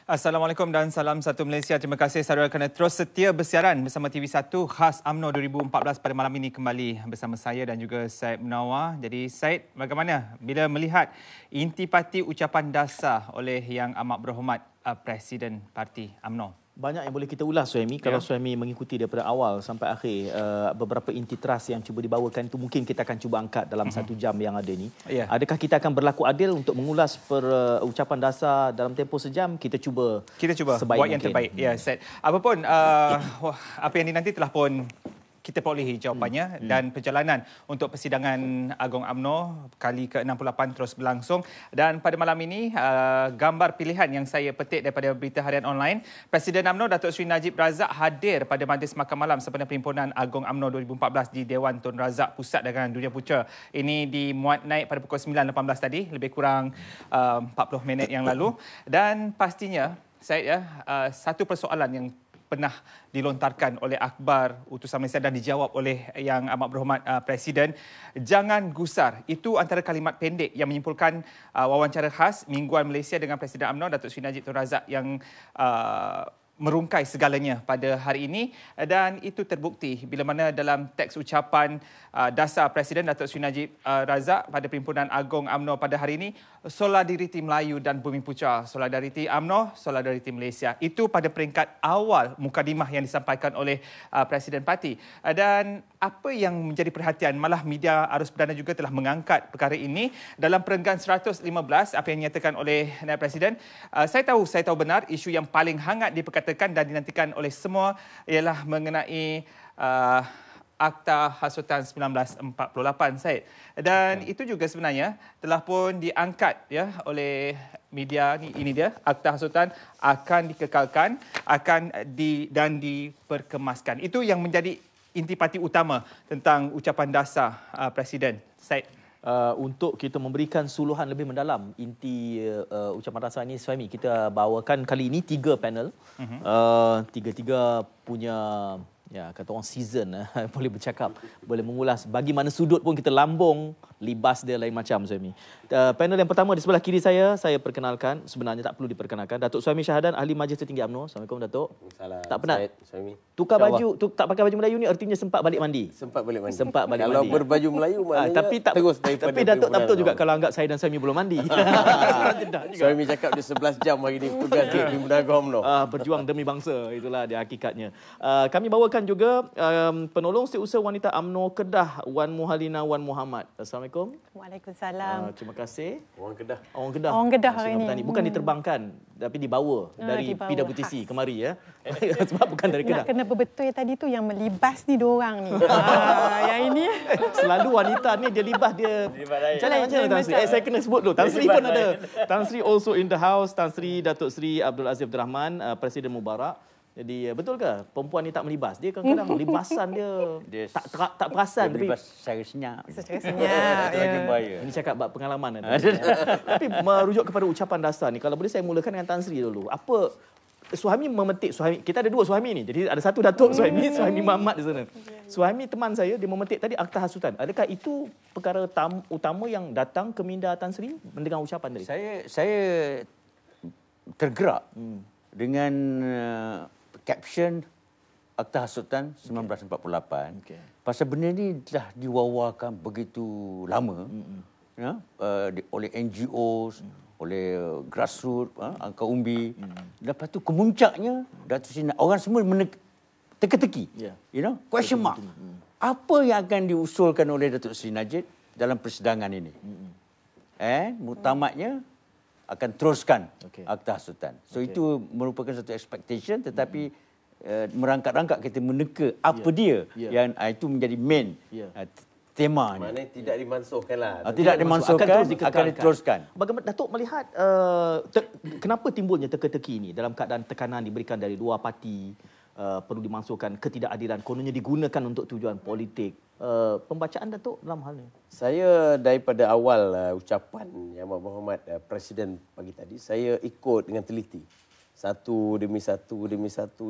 Assalamualaikum dan salam satu Malaysia. Terima kasih saudara kerana terus setia bersiaran bersama TV1 khas UMNO 2014 pada malam ini kembali bersama saya dan juga Syed Munawar. Jadi Syed, bagaimana bila melihat intipati ucapan dasar oleh Yang Amat Berhormat Presiden Parti UMNO? Banyak yang boleh kita ulas, Suhaimi. Kalau Suhaimi mengikuti daripada awal sampai akhir, beberapa inti trust yang cuba dibawakan itu mungkin kita akan cuba angkat dalam 1 jam yang ada ni. Adakah kita akan berlaku adil untuk mengulas ucapan dasar dalam tempoh sejam? Kita cuba buat yang terbaik. Ya, Syed. Apapun apa yang dinanti telah pun kita perolehi jawapannya dan perjalanan untuk persidangan Agong UMNO kali ke-68 terus berlangsung. Dan pada malam ini, gambar pilihan yang saya petik daripada berita harian online, Presiden UMNO Datuk Seri Najib Razak hadir pada majlis makan malam sempena Perhimpunan Agong UMNO 2014 di Dewan Tun Razak Pusat Dagangan Dunia Putra. Ini dimuat naik pada pukul 9.18 tadi, lebih kurang 40 minit yang lalu. Dan pastinya, satu persoalan yang pernah dilontarkan oleh akhbar utusan Malaysia dan dijawab oleh Yang Amat Berhormat Presiden, jangan gusar. Itu antara kalimat pendek yang menyimpulkan wawancara khas Mingguan Malaysia dengan Presiden UMNO Datuk Seri Najib Tun Razak yang merungkai segalanya pada hari ini, dan itu terbukti bila mana dalam teks ucapan dasar Presiden Datuk Seri Najib Razak pada Perhimpunan Agong UMNO pada hari ini, solidariti Melayu dan Bumi Putra, solidariti UMNO, solidariti Malaysia. Itu pada peringkat awal mukadimah yang disampaikan oleh Presiden Parti. Dan apa yang menjadi perhatian, malah media arus perdana juga telah mengangkat perkara ini dalam perenggan 115 apa yang dinyatakan oleh Naib Presiden. Saya tahu benar isu yang paling hangat diperkatakan dan dinantikan oleh semua ialah mengenai Akta Hasutan 1948, Syed. Dan itu juga sebenarnya telah pun diangkat oleh media ini dia, Akta Hasutan akan dikekalkan, dan diperkemaskan. Itu yang menjadi intipati utama tentang ucapan dasar Presiden, Syed. Untuk kita memberikan suluhan lebih mendalam inti ucapan dasar ini, Suhaimi, kita bawakan kali ini 3 panel. Tiga-tiga punya, kata orang season, boleh bercakap, boleh mengulas. Bagi mana sudut pun kita lambung, libas dia lain macam, Suhaimi. Panel yang pertama di sebelah kiri saya perkenalkan, sebenarnya tak perlu diperkenalkan, Datuk Suhaimi Syahadan, Ahli Majlis Tertinggi UMNO. Assalamualaikum, Datuk. Salam. Tak pernah tukar baju, tak pakai baju Melayu ni artinya sempat balik mandi. Sempat balik mandi. Kalau berbaju Melayu maknanya tapi Datuk tak betul juga kalau anggap saya dan Suhaimi belum mandi. Suhaimi cakap dia 11 jam hari ni tugas di Perhimpunan Agong UMNO. Berjuang demi bangsa, itulah dia hakikatnya. Kami bawakan juga penolong Setiausaha Wanita UMNO Kedah, Wan Muhalina Wan Muhammad. Assalamualaikum. Waalaikumsalam. Terima kasih. Orang Kedah. Orang Kedah hari ini. Bukan diterbangkan, tapi dibawa dari PWTC kemari ya. Sebab bukan dari Kedah. Nak kena betul tadi tu yang melibas ni diorang ni. Yang ini selalu wanita ni dia libas dia. Macam Tan Sri? Saya kena sebut dulu. Tan Sri pun ada. Tan Sri also in the house. Tan Sri Datuk Sri Abdul Aziz Abdul Rahman, Presiden Mubarak. Jadi betul ke perempuan ni tak melibas? Dia kadang-kadang libasan dia tak perasan, tapi melibas secara senyap. Secara senyap. Itu lagi bahaya. Ini cakap bab pengalaman. Tapi merujuk kepada ucapan dasar ni, kalau boleh saya mulakan dengan Tan Sri dulu. Apa Suhaimi memetik, kita ada 2 Suhaimi ni. Jadi ada satu Datuk Suhaimi, Suhaimi Muhammad di sana. Suhaimi teman saya, dia memetik tadi Akta Hasutan. Adakah itu perkara utama yang datang ke minda Tan Sri mendengar ucapan tadi? Saya tergerak dengan caption Akta Hasutan 1948. Pasal benda ni telah diwawakan begitu lama oleh NGOs, oleh grassroots, angka umbi. Lepas tu kemuncaknya Datuk Seri, orang semua teka-teki. Question mark. Apa yang akan diusulkan oleh Datuk Seri Najib dalam persidangan ini? Muktamadnya akan teruskan Akta Hasutan. So itu merupakan satu expectation, tetapi merangkak-rangkak kita meneka apa dia yang itu menjadi main tema. Maknanya tidak dimansuhkan lah. Tidak dimansuhkan, akan diteruskan. Bagaimana Datuk melihat kenapa timbulnya teka-teki ini dalam keadaan tekanan diberikan dari 2 parti, perlu dimansuhkan, ketidakadilan kononnya digunakan untuk tujuan politik. Pembacaan Datuk dalam hal ini? Saya daripada awal ucapan Yang Amat Berhormat Presiden pagi tadi, saya ikut dengan teliti. Satu demi satu.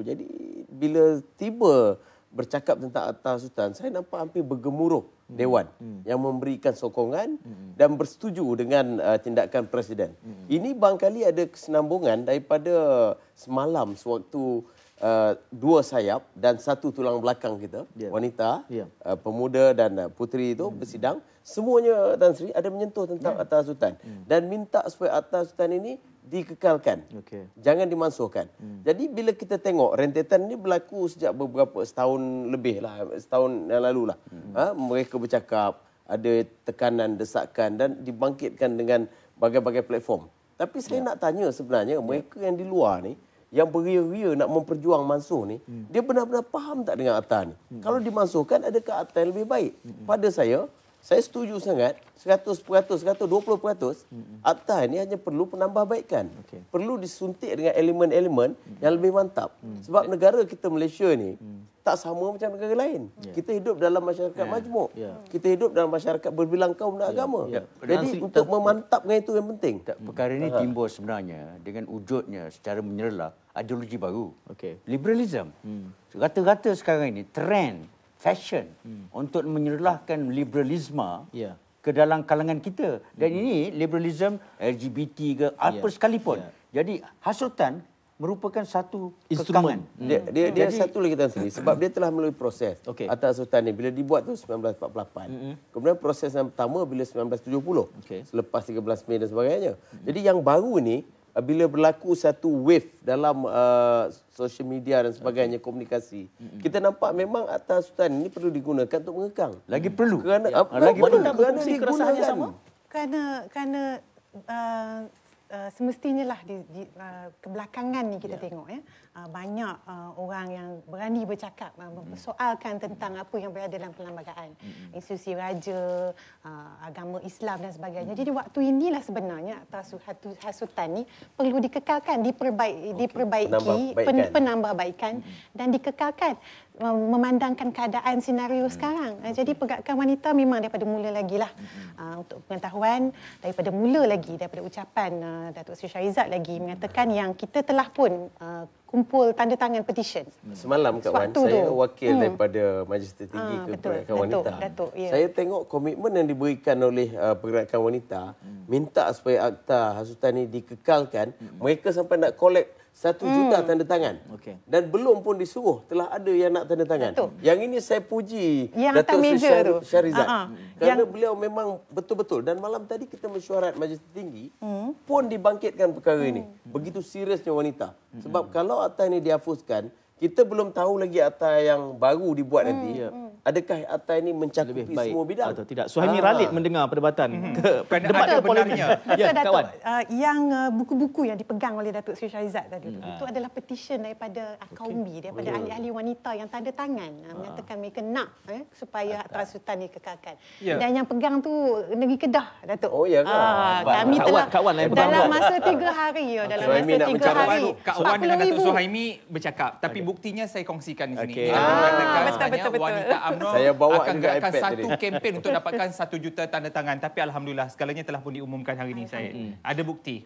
Jadi bila tiba bercakap tentang Akta Hasutan, saya nampak hampir bergemuruh Dewan yang memberikan sokongan dan bersetuju dengan tindakan Presiden. Ini barangkali ada kesinambungan daripada semalam sewaktu dua sayap dan satu tulang belakang kita, wanita, pemuda dan puteri itu bersidang. Semuanya, Tan Sri, ada menyentuh tentang Akta Hasutan dan minta supaya Akta Hasutan ini dikekalkan. Jangan dimansuhkan. Jadi bila kita tengok rentetan ini berlaku sejak beberapa setahun lebih lah, setahun yang lalu lah. Mereka bercakap, ada tekanan, desakan dan dibangkitkan dengan berbagai platform. Tapi saya nak tanya sebenarnya mereka yang di luar ni, yang beria-ria nak memperjuang mansuh ni, dia benar-benar faham tak dengan Akta ni? Kalau dimansuhkan, adakah Akta yang lebih baik? Pada saya setuju sangat 100%, 120%. Akta ini hanya perlu penambahbaikan. Perlu disuntik dengan elemen-elemen yang lebih mantap. Sebab negara kita Malaysia ni tak sama macam negara lain. Kita hidup dalam masyarakat majmuk. Kita hidup dalam masyarakat berbilang kaum dan agama. Jadi untuk memantapkan itu yang penting. Perkara ini timbul sebenarnya dengan wujudnya secara menyerlah ideologi baru. Liberalism. Rata-rata sekarang ini trend fashion untuk menyerlahkan liberalisme ke dalam kalangan kita. Dan ini liberalism LGBT ke apa sekalipun. Jadi hasutan merupakan satu instrumen. Dia satu lagi, Tan Sri, sebab dia telah melalui proses. Akta Hasutan ni bila dibuat tu 1948. Kemudian proses yang pertama bila 1970. Selepas 13 Mei dan sebagainya. Jadi yang baru ni bila berlaku satu wave dalam social media dan sebagainya, komunikasi, kita nampak memang Akta Hasutan ini perlu digunakan untuk mengekang. Lagi perlu. Kerana kerana digunakan sama? Kerana semestinya lah kebelakangan ni kita tengok banyak orang yang berani bercakap mempersoalkan tentang apa yang berada dalam perlembagaan, institusi raja, agama Islam dan sebagainya. Jadi waktu inilah sebenarnya Akta Hasutan ni perlu dikekalkan, diperbaiki, penambahbaikan dan dikekalkan, memandangkan keadaan senario sekarang. Jadi pergerakan wanita memang daripada mula lagi lah, untuk pengetahuan, daripada mula lagi, daripada ucapan Datuk Seri Shahrizad lagi mengatakan yang kita telah pun kumpul tanda tangan petition. Semalam kawan, saya wakil daripada Majlis Tertinggi Pergerakan Wanita. Datuk, saya tengok komitmen yang diberikan oleh Pergerakan Wanita, minta supaya Akta Hasutan ini dikekalkan. Mereka sampai nak collect 1 juta tanda tangan. Dan belum pun disuruh, telah ada yang nak tanda tangan. Yang ini saya puji Datuk Seri Shahrizad. Kerana beliau memang betul-betul. Dan malam tadi kita mesyuarat Majlis Tertinggi pun dibangkitkan perkara ini. Begitu seriusnya wanita. Sebab kalau Akta ini dihapuskan, kita belum tahu lagi Akta yang baru dibuat nanti. Adakah Akta ini mencakupi semua bidang atau tidak? Suhaimi Ralid mendengar perdebatan debat benarnya. Kawan. Yang buku-buku yang dipegang oleh Datuk Seri Shahrizad tadi itu adalah petition daripada Akaumbi, daripada ahli-ahli wanita yang tanda tangan menyatakan mereka nak supaya Akta Hasutan dikekalkan. Dan yang pegang tu Negeri Kedah, Datuk. Kami telah dalam masa 3 hari dalam masa 3 hari kawan dengan Datuk Suhaimi bercakap, tapi buktinya saya kongsikan di sini. Betul. Wanita UMNO saya bawa akan gerakkan satu kempen untuk dapatkan 1 juta tanda tangan, tapi alhamdulillah segalanya telah pun diumumkan hari ini. Saya ada bukti.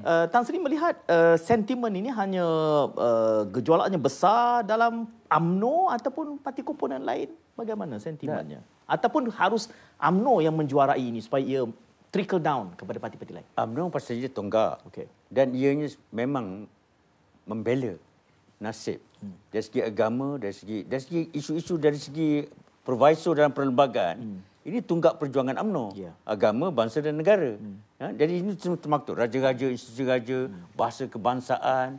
Tan Sri melihat sentimen ini hanya gejolaknya besar dalam UMNO ataupun parti komponen lain, bagaimana sentimennya? Ataupun harus UMNO yang menjuarai ini supaya ia trickle down kepada parti-parti lain? UMNO pasti saja tonggak. Dan ianya memang membela nasib dari segi agama, dari segi isu-isu, dari segi proviso dalam perlembagaan. Ini tunggak perjuangan UMNO, agama, bangsa dan negara. Jadi ini semua termaktub raja-raja, institusi raja, bahasa kebangsaan,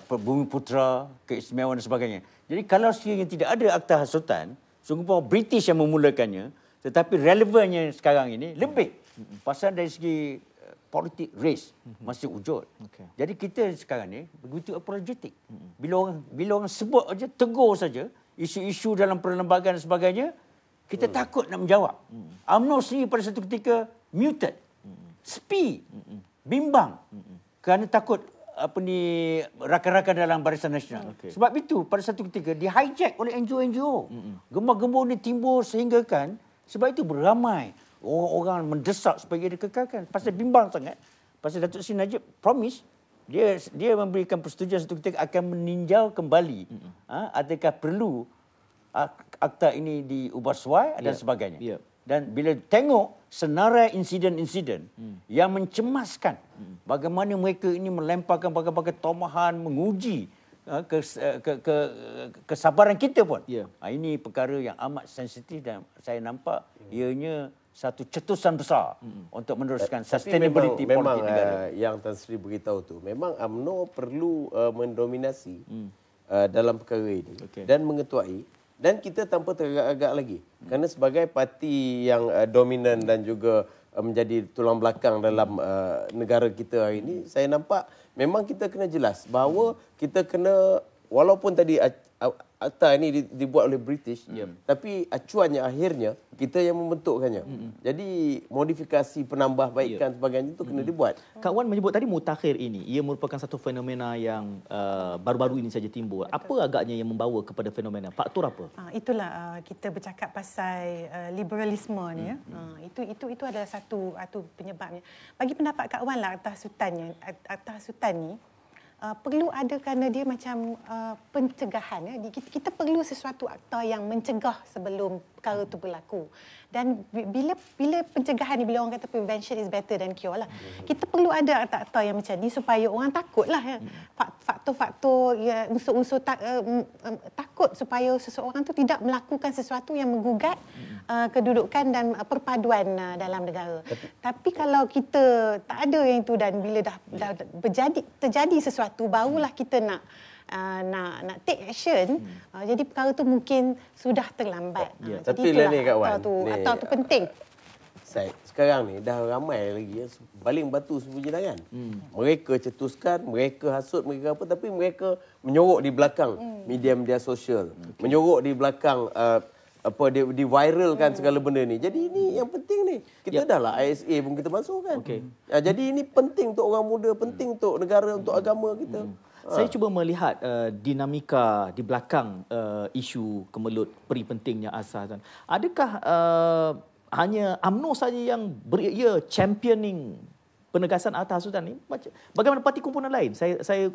bumi putera, keistimewaan dan sebagainya. Jadi kalau sekiranya tidak ada Akta Hasutan, sungguh pun British yang memulakannya, tetapi relevannya sekarang ini lebih pasal dari segi politik race masih wujud. Jadi kita sekarang ni begitu apologetik. Bila orang sebut aja, tegur saja isu-isu dalam perlembagaan dan sebagainya, kita takut nak menjawab. UMNO sendiri pada satu ketika muted, sepi, bimbang kerana takut rakan-rakan dalam Barisan Nasional. Sebab itu pada satu ketika di hijack oleh NGO-NGO. Gembar-gembor ni timbul sehingga kan sebab itu beramai orang mendesak supaya dia dikekalkan. Pasal bimbang sangat. Pasal Datuk Seri Najib promise dia memberikan persetujuan satu ketika akan meninjau kembali adakah perlu akta ini diubah suai dan sebagainya. Ya. Dan bila tengok senarai insiden-insiden yang mencemaskan bagaimana mereka ini melemparkan berbagai tomahan, menguji kesabaran kita pun. Ya. Ini perkara yang amat sensitif dan saya nampak ianya satu cetusan besar untuk meneruskan sustainability memang, politik negara. Yang Tan Sri beritahu tu, memang UMNO perlu mendominasi dalam perkara ini dan mengetuai. Dan kita tanpa teragak-agak lagi. Kerana sebagai parti yang dominan dan juga menjadi tulang belakang dalam negara kita hari ini, saya nampak memang kita kena jelas bahawa kita kena, walaupun tadi akta ini dibuat oleh British, tapi acuannya akhirnya kita yang membentukkannya. Jadi modifikasi, penambahbaikan sebagainya itu kena dibuat. Kak Wan menyebut tadi mutakhir ini, ia merupakan satu fenomena yang baru-baru ini saja timbul. Apa agaknya yang membawa kepada fenomena? Faktor apa? Itulah kita bercakap pasal liberalisme ni. Itu adalah satu penyebabnya. Bagi pendapat Kak Wan lah, Akta Hasutan ni perlu ada kerana dia macam pencegahan. Kita perlu sesuatu akta yang mencegah sebelum perkara itu berlaku. Dan bila pencegahan ni, bila orang kata prevention is better than cure lah. Kita perlu ada akta-akta yang macam ni supaya orang takutlah. Faktor-faktor, unsur-unsur takut supaya seseorang tu tidak melakukan sesuatu yang menggugat kedudukan dan perpaduan dalam negara. Tapi kalau kita tak ada yang itu dan bila dah terjadi sesuatu, barulah kita nak take action, jadi perkara tu mungkin sudah terlambat. Tapi ni Kak Wan, akta tu penting. Sekarang ni dah ramai lagi baling batu sembunyi tangan. Mereka cetuskan, mereka hasut, mereka apa, tapi mereka menyorok di belakang media-media sosial, menyorok di belakang diviralkan segala benda ni. Jadi ini yang penting ni. Kita dah lah ISA pun kita masuk kan. Jadi ini penting untuk orang muda, penting untuk negara, untuk agama kita. Saya cuba melihat dinamika di belakang isu kemelut peri pentingnya asas. Adakah hanya UMNO saja yang championing penegasan Akta Hasutan ni? Bagaimana parti kumpulan lain? Saya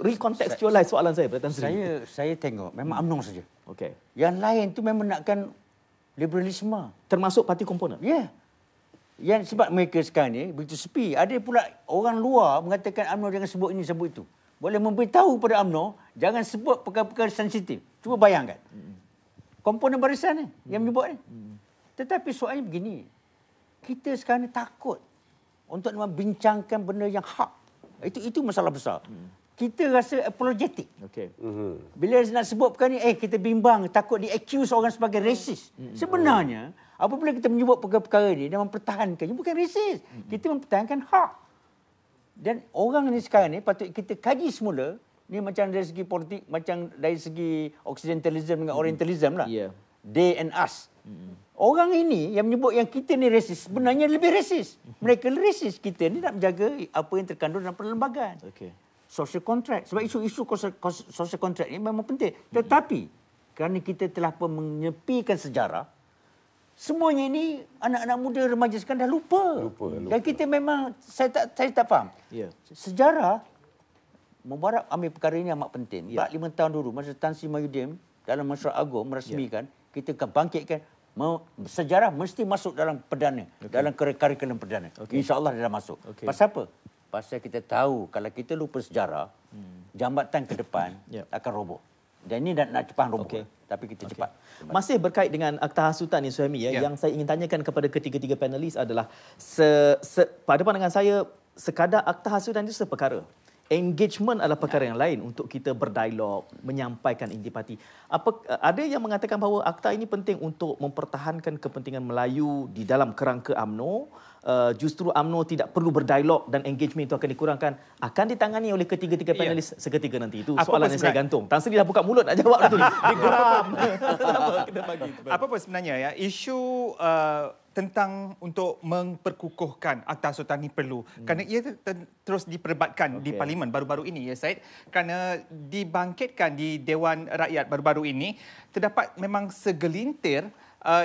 recontextualize soalan saya, Tan Sri. Saya tengok memang UMNO saja. Okey. Yang lain tu memang nakkan liberalisme. Termasuk parti kumpulan? Ya. Yang sebab mereka sekarang ni begitu sepi. Ada pula orang luar mengatakan UMNO jangan sebut ini, sebut itu. Boleh memberitahu pada UMNO jangan sebut perkara-perkara sensitif. Cuba bayangkan. Komponen barisan ni yang menyebut ni. Tetapi soalnya begini. Kita sekarang ni takut untuk membincangkan benda yang hak. Itu masalah besar. Kita rasa apologetic. Bila nak sebut perkara ni, kita bimbang, takut di-accuse orang sebagai racist. Sebenarnya, apabila kita menyebut perkara-perkara ni dan mempertahankannya, bukan racist. Kita mempertahankan hak. Dan orang ni sekarang ni patut kita kaji semula, ni macam dari segi politik, macam dari segi Occidentalism dengan Orientalism lah. They and us. Orang ini yang menyebut yang kita ni racist, sebenarnya lebih racist. Mereka racist. Kita ni nak menjaga apa yang terkandung dalam perlembagaan. Social contract. Sebab isu-isu social contract ni memang penting. Tetapi, kerana kita telah pun menyepikan sejarah, semuanya ini anak-anak muda remaja sekarang dah lupa. Dan kita memang, saya tak faham. Sejarah, Mubarak ambil perkara ini amat penting. 4-5 tahun dulu, masa Tan Sri Mahyudin dalam Mesyuarat Agong merasmikan, kita akan bangkitkan sejarah mesti masuk dalam perdana, dalam kurikulum perdana. InsyaAllah dia dah masuk. Pasal apa? Pasal kita tahu kalau kita lupa sejarah, jambatan ke depan akan roboh. Dan ini nak cepat roboh. Tapi kita cepat. Masih berkait dengan Akta Hasutan ni, Suhaimi, yang saya ingin tanyakan kepada ketiga-tiga panelis adalah pada pandangan saya, sekadar Akta Hasutan itu seperkara. Engagement adalah perkara yang lain untuk kita berdialog, menyampaikan intipati. Ada yang mengatakan bahawa akta ini penting untuk mempertahankan kepentingan Melayu di dalam kerangka UMNO. Justru UMNO tidak perlu berdialog dan engagement itu akan dikurangkan. Akan ditangani oleh ketiga-tiga panelis seketika nanti. Itu soalan yang saya gantung. Tan Sri dah buka mulut nak jawab tu. Dia geram. Apa pun sebenarnya isu tentang untuk memperkukuhkan Akta Hasutan ini perlu. Kerana ia terus diperdebatkan di Parlimen baru-baru ini, ya Syed. Kerana dibangkitkan di Dewan Rakyat baru-baru ini, terdapat memang segelintir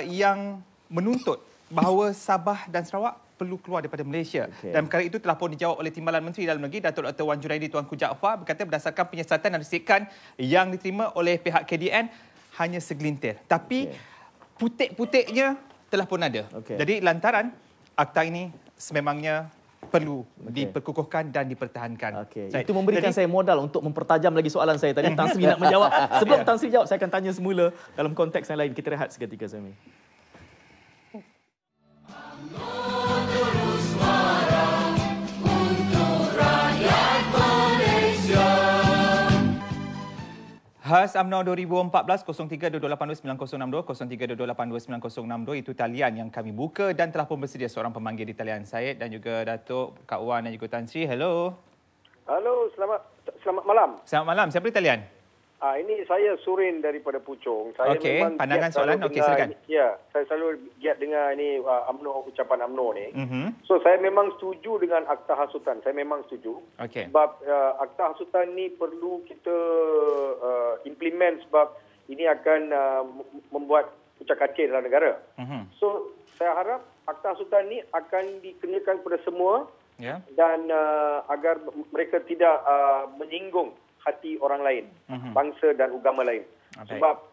yang menuntut bahawa Sabah dan Sarawak perlu keluar daripada Malaysia. Dan perkara itu telah pun dijawab oleh Timbalan Menteri Dalam Negeri Datuk Dr. Wan Junaidi Tuanku Jaafar, berkata berdasarkan penyiasatan dan risikan yang diterima oleh pihak KDN, hanya segelintir. Tapi putik-putiknya telah pun ada. Jadi lantaran akta ini sememangnya perlu diperkukuhkan dan dipertahankan. Itu memberikan saya modal untuk mempertajam lagi soalan saya tadi. Tan Sri nak menjawab. Sebelum Tan Sri jawab, saya akan tanya semula dalam konteks yang lain. Kita rehat seketika, Suhaimi. Khas UMNO 2014 0322829062 0322829062 itu talian yang kami buka dan telah pun bersedia seorang pemanggil di talian, Syed dan juga Datuk Kak Wan dan juga Tan Sri. Hello. Halo, selamat malam. Selamat malam. Siapa di talian? Ini saya Surin daripada Puchong. Saya memang pandangan soalan. Silakan. Ya, saya selalu giat dengar ini ucapan UMNO ni. So saya memang setuju dengan akta hasutan. Saya memang setuju. Sebab akta hasutan ni perlu kita implement sebab ini akan membuat pucak-kacir dalam negara. So saya harap akta hasutan ni akan dikenakan kepada semua dan agar mereka tidak menyinggung hati orang lain, bangsa dan agama lain. Sebab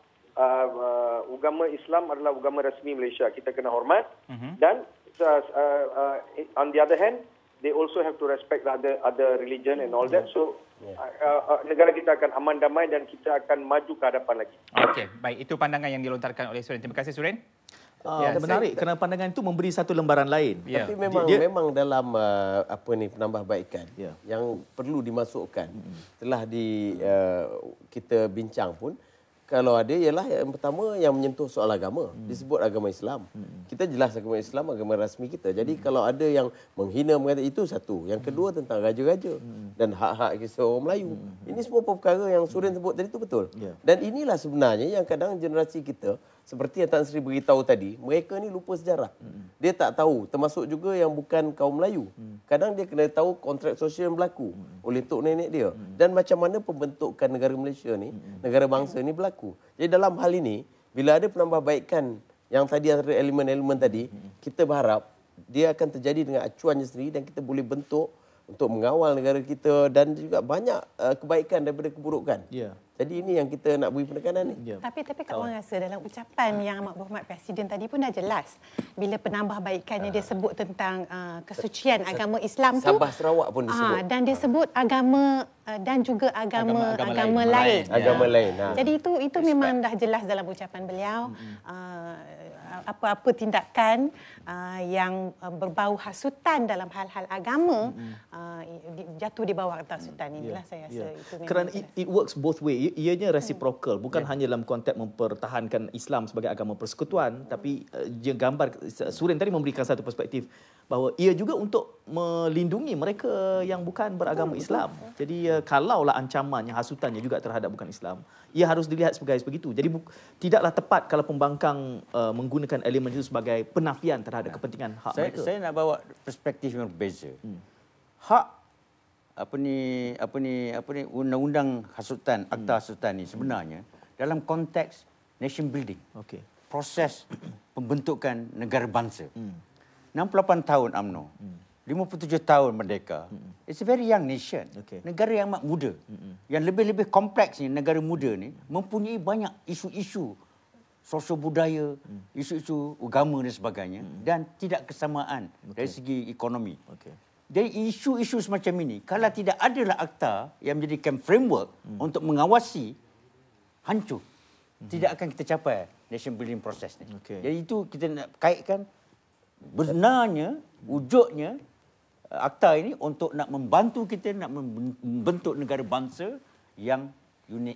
agama Islam adalah agama rasmi Malaysia. Kita kena hormat. Dan on the other hand, they also have to respect the other religion and all that. So negara kita akan aman damai dan kita akan maju ke hadapan lagi. Okey, baik. Itu pandangan yang dilontarkan oleh Surin. Terima kasih, Surin. Menarik kerana pandangan itu memberi satu lembaran lain. Tapi memang dalam penambahbaikan yang perlu dimasukkan telah kita bincang pun. Kalau ada ialah yang pertama yang menyentuh soal agama, disebut agama Islam. Kita jelas agama Islam agama rasmi kita. Jadi kalau ada yang menghina mengatakan itu satu. Yang kedua tentang raja-raja dan hak-hak kita orang Melayu. Ini semua perkara yang Surin sebut tadi itu betul. Dan inilah sebenarnya yang kadang generasi kita seperti yang Tan Sri beritahu tadi, mereka ni lupa sejarah. Dia tak tahu, termasuk juga yang bukan kaum Melayu. Kadang dia kena tahu kontrak sosial yang berlaku oleh tok nenek dia. Dan macam mana pembentukan negara Malaysia ni, negara bangsa ni berlaku. Jadi dalam hal ini, bila ada penambahbaikan yang tadi antara elemen-elemen tadi, kita berharap dia akan terjadi dengan acuannya sendiri dan kita boleh bentuk untuk mengawal negara kita dan juga banyak kebaikan daripada keburukan. Jadi ini yang kita nak beri penekanan ni. Tapi Kak Wan rasa dalam ucapan yang Amat Berhormat Presiden tadi pun dah jelas. Bila penambahbaikannya dia sebut tentang kesucian agama Islam tu. Sabah Sarawak pun disebut. Dan dia sebut agama dan juga agama lain. Agama lain. Jadi itu memang dah jelas dalam ucapan beliau. Apa-apa tindakan yang berbau hasutan dalam hal-hal agama jatuh di bawah akta hasutan. Inilah saya rasa itu memang kerana it works both way. Ianya reciprocal, bukan hanya dalam konteks mempertahankan Islam sebagai agama persekutuan, tapi dia gambar, Surin tadi memberikan satu perspektif bahawa ia juga untuk melindungi mereka yang bukan beragama Islam. Jadi kalaulah ancamannya, hasutannya juga terhadap bukan Islam, ia harus dilihat sebagai begitu. Jadi tidaklah tepat kalau pembangkang menggunakan elemen itu sebagai penafian terhadap kepentingan hak mereka. Saya nak bawa perspektif yang berbeza. Hak undang-undang hasutan, akta hasutan ni sebenarnya dalam konteks nation building. Proses pembentukan negara bangsa. 68 tahun UMNO. 57 tahun merdeka. It's a very young nation. Negara yang amat muda. Yang lebih-lebih kompleks ni, negara muda ni mempunyai banyak isu-isu sosial budaya, isu-isu agama dan sebagainya dan tidak kesamaan dari segi ekonomi. Jadi isu-isu semacam ini, kalau tidak adalah akta yang menjadikan framework untuk mengawasi, hancur. Tidak akan kita capai nation building process ni. Jadi itu kita nak kaitkan benarnya, wujudnya akta ini untuk nak membantu kita nak membentuk negara bangsa yang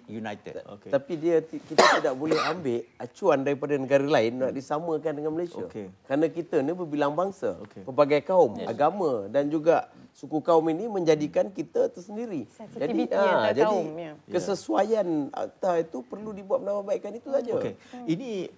united. Tapi kita tidak boleh ambil acuan daripada negara lain nak disamakan dengan Malaysia. Kerana kita ni berbilang bangsa, pelbagai kaum, agama dan juga suku kaum ini menjadikan kita tersendiri. Jadi kesesuaian akta itu perlu dibuat penambahbaikan itu saja. Ini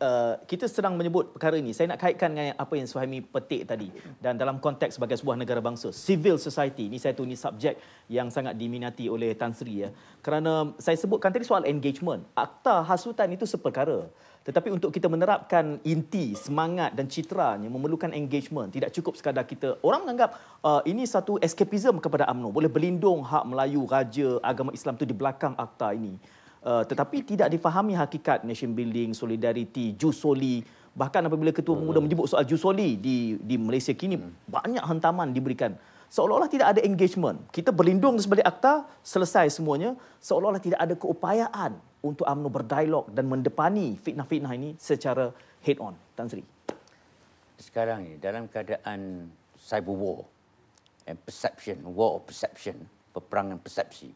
kita sedang menyebut perkara ini. Saya nak kaitkan dengan apa yang Suhaimi petik tadi. Dan dalam konteks sebagai sebuah negara bangsa, civil society, ini subjek yang sangat diminati oleh Tan Sri. Kerana saya sebutkan tadi soal engagement. Akta hasutan itu seperkara. Tetapi untuk kita menerapkan inti, semangat dan citranya memerlukan engagement. Tidak cukup sekadar kita. Orang menganggap ini satu escapism kepada UMNO. Boleh berlindung hak Melayu, raja, agama Islam itu di belakang akta ini. Tetapi tidak difahami hakikat nation building, solidarity, jus soli. Bahkan apabila Ketua Pemuda menyebut soal jus soli di Malaysia kini, banyak hentaman diberikan. Seolah-olah tidak ada engagement. Kita berlindung di sebalik akta, selesai semuanya. Seolah-olah tidak ada keupayaan untuk UMNO berdialog dan mendepani fitnah-fitnah ini secara head on. Tan Sri. Sekarang ni dalam keadaan cyber war and perception, war of perception, peperangan persepsi,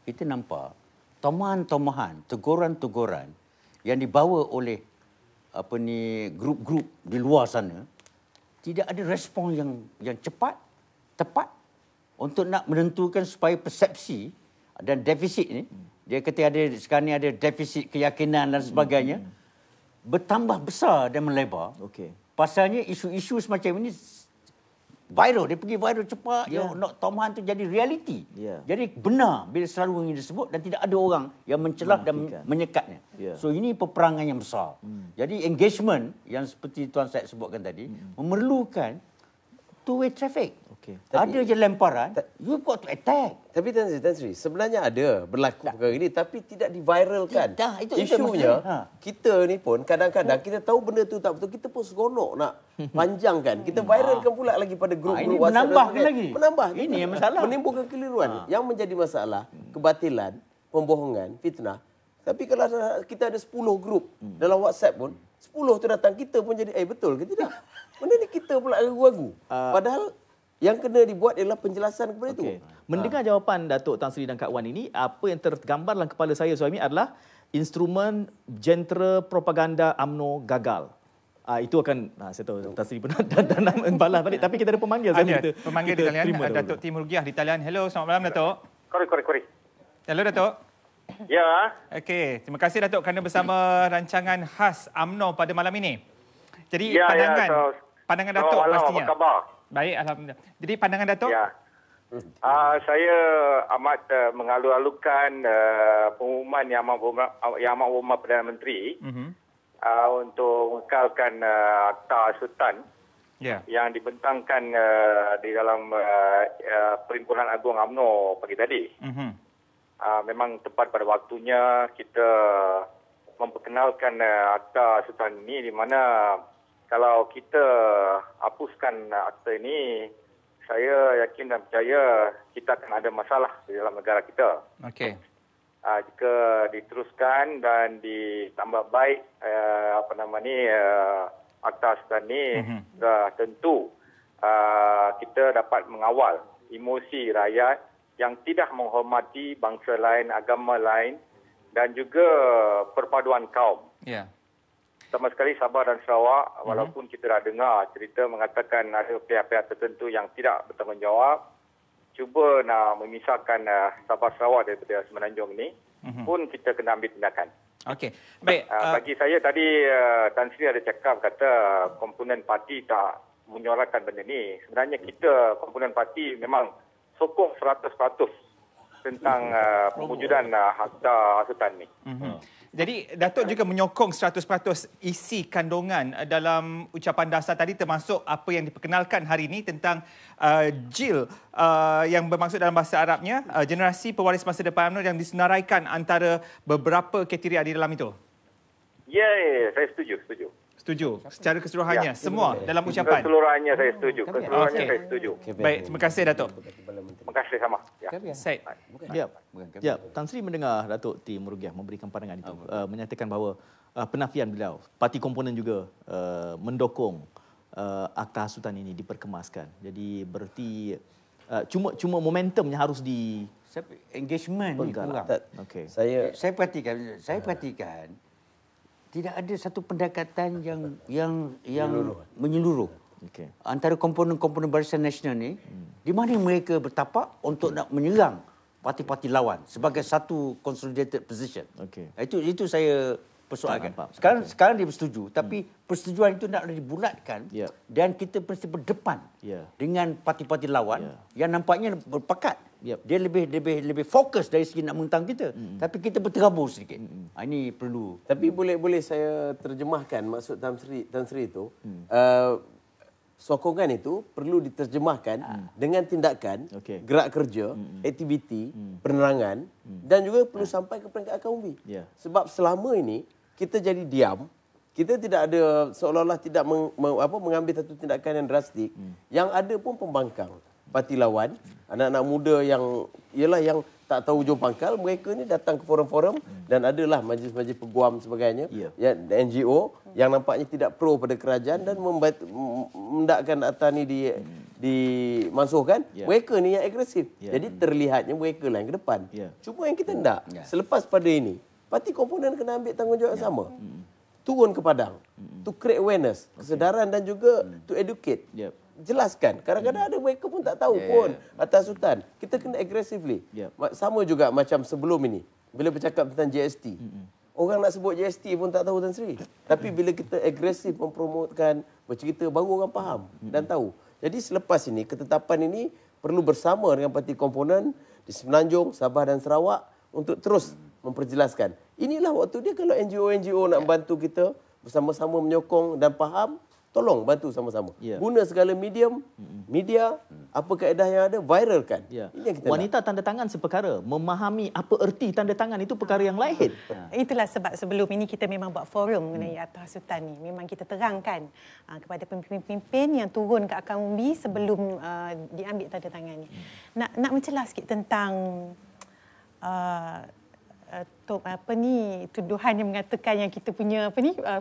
kita nampak tomahan-tomahan, teguran-teguran yang dibawa oleh grup-grup di luar sana, tidak ada respon yang cepat, tepat untuk nak menentukan supaya persepsi dan defisit ni, dia kata sekarang ni ada defisit keyakinan dan sebagainya, bertambah besar dan melebar. Okey. Pasalnya isu-isu semacam ini viral, dia pergi viral cepat, tomahan tu jadi reality. Jadi benar bila selalu ini disebut dan tidak ada orang yang mencelah dan menyekatnya. So ini peperangan yang besar. Jadi engagement yang seperti Tuan Syed sebutkan tadi memerlukan two-way traffic. Ada je lemparan, you got to attack. Tapi Tan Sri, sebenarnya ada berlaku perkara ini tapi tidak diviralkan. Isunya, kita ni pun kadang-kadang kita tahu benda tu tak betul, kita pun seronok nak panjangkan. Kita viralkan pula lagi pada grup-grup WhatsApp. Menambah. Ini yang masalah. Menimbulkan keliruan. Yang menjadi masalah, kebatilan, pembohongan, fitnah. Tapi kalau kita ada 10 grup dalam WhatsApp pun, 10 tu datang, kita pun jadi, betul ke tidak? Benda ni kita pula ragu-ragu. Padahal yang kena dibuat ialah penjelasan kepada itu. Mendengar jawapan Datuk Tan Sri dan Kak Wan ini, apa yang tergambar dalam kepala saya, Suhaimi, adalah instrumen jentera propaganda UMNO gagal. Itu akan, saya tahu Tan Sri pernah dan balas balik. Tapi kita ada pemanggil. Pemanggil di talian, Datuk Timur Giah di talian. Hello, selamat malam Datuk. Kori. Hello Datuk. Ya. Okey, terima kasih Datuk kerana bersama rancangan khas UMNO pada malam ini. Jadi pandangan Datuk pastinya. Apa khabar? Baik, alhamdulillah. Jadi pandangan Datuk? Ya. Saya amat mengalu-alukan pengumuman Yang Amat Berhormat Perdana Menteri untuk mengekalkan Akta Sultan yang dibentangkan di dalam Perhimpunan Agung UMNO pagi tadi. Memang tepat pada waktunya kita memperkenalkan Akta Sultan ini, di mana kalau kita hapuskan akta ini, saya yakin dan percaya kita akan ada masalah di dalam negara kita. Okey. Jika diteruskan dan ditambah baik akta sultan ini, tentu kita dapat mengawal emosi rakyat yang tidak menghormati bangsa lain, agama lain dan juga perpaduan kaum. Sama sekali Sabah dan Sarawak, walaupun kita dah dengar cerita mengatakan ada pihak-pihak tertentu yang tidak bertanggungjawab, cuba nak memisahkan Sabah Sarawak daripada Semenanjung ini, pun kita kena ambil tindakan. Okey. Baik. Bagi saya tadi Tan Sri ada cakap kata komponen parti tak menyuarakan benda ni. Sebenarnya kita komponen parti memang sokong 100% tentang pewujudan Akta Sultan ni. Jadi Datuk juga menyokong 100% isi kandungan dalam ucapan dasar tadi, termasuk apa yang diperkenalkan hari ini tentang JIL yang bermaksud dalam bahasa Arabnya generasi pewaris masa depan UMNO yang disenaraikan antara beberapa kriteria di dalam itu. Ya, saya setuju. Setuju secara keseluruhannya, semua dalam ucapan. Keseluruhannya saya setuju. Saya setuju. Baik, terima kasih Datuk. Terima kasih sama. Syed. Tan Sri mendengar Datuk Timur Giah memberikan pandangan itu, menyatakan bahawa penafian beliau, parti komponen juga mendukung Akta Sultan ini diperkemaskan. Jadi berarti cuma momentumnya harus di engagement kurang. Saya perhatikan tidak ada satu pendekatan yang menyeluruh antara komponen-komponen Barisan Nasional ni, di mana mereka bertapak untuk nak menyerang parti-parti lawan sebagai satu consolidated position. Itu saya persoalkan. Sekarang dia bersetuju, tapi persetujuan itu nak dibulatkan dan kita mesti berdepan dengan parti-parti lawan yang nampaknya berpekat. Dia lebih fokus dari segi nak menentang kita, tapi kita berterabur sedikit. Ini perlu. Tapi boleh saya terjemahkan maksud Tan Sri itu. sokongan itu perlu diterjemahkan dengan tindakan, gerak kerja, aktiviti, penerangan dan juga perlu sampai ke peringkat akar umbi. Sebab selama ini kita jadi diam, kita tidak ada seolah-olah tidak mengambil satu tindakan yang drastik. Yang ada pun pembangkang. Parti lawan, anak-anak muda yang tak tahu ujung pangkal, mereka ni datang ke forum-forum dan adalah majlis-majlis peguam sebagainya, NGO yang nampaknya tidak pro pada kerajaan dan mendakkan Atta ni dimansuhkan. Mereka ni yang agresif. Jadi terlihatnya mereka lah yang ke depan. Cuma yang kita tak, selepas pada ini, parti komponen kena ambil tanggungjawab yang sama. Turun ke padang, to create awareness, kesedaran dan juga to educate. Jelaskan. Kadang-kadang ada mereka pun tak tahu pun atas Sultan. Kita kena aggressively. Sama juga macam sebelum ini. Bila bercakap tentang GST. Orang nak sebut GST pun tak tahu Tan Sri. Tapi bila kita agresif mempromotkan, bercerita, baru orang faham dan tahu. Jadi selepas ini, ketetapan ini perlu bersama dengan parti komponen di Semenanjung, Sabah dan Sarawak untuk terus memperjelaskan. Inilah waktu dia kalau NGO-NGO nak bantu kita bersama-sama menyokong dan faham, tolong bantu sama-sama. Guna segala media, apa kaedah yang ada, viralkan. Ini yang kita wanita tanda tangan seperkara, memahami apa erti tanda tangan itu perkara yang lain. Itulah sebab sebelum ini kita memang buat forum mengenai Atta Hasutan ni. Memang kita terangkan kepada pemimpin-pemimpin yang turun ke akar umbi sebelum diambil tanda tangan ni. Nak mencelah sikit tentang tuduhan yang mengatakan yang kita punya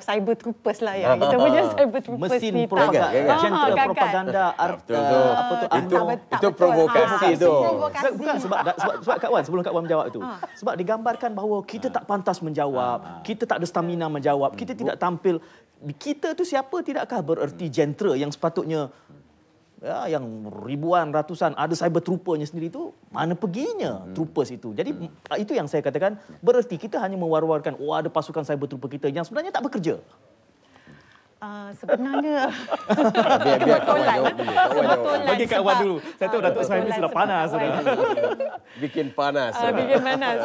cyber troopers lah yang kita punya cyber troopers mesin ni propaganda itu provokasi tu. Bukan sebab Kak Wan, sebelum Kak Wan menjawab itu. Sebab digambarkan bahawa kita tak pantas menjawab, kita tak ada stamina menjawab, kita tidak tampil. Kita tu siapa, tidakkah bererti jentera yang sepatutnya yang ribuan, ratusan, ada cyber troopernya sendiri tu, mana perginya troopers itu. Jadi itu yang saya katakan, bererti kita hanya mewar-warkan, ada pasukan cyber trooper kita yang sebenarnya tak bekerja. Sebenarnya biar kawan jawab dulu. Bagi Kak Wan dulu. Saya tahu Datuk Suhaimi sudah panas. Bikin panas. Bikin panas.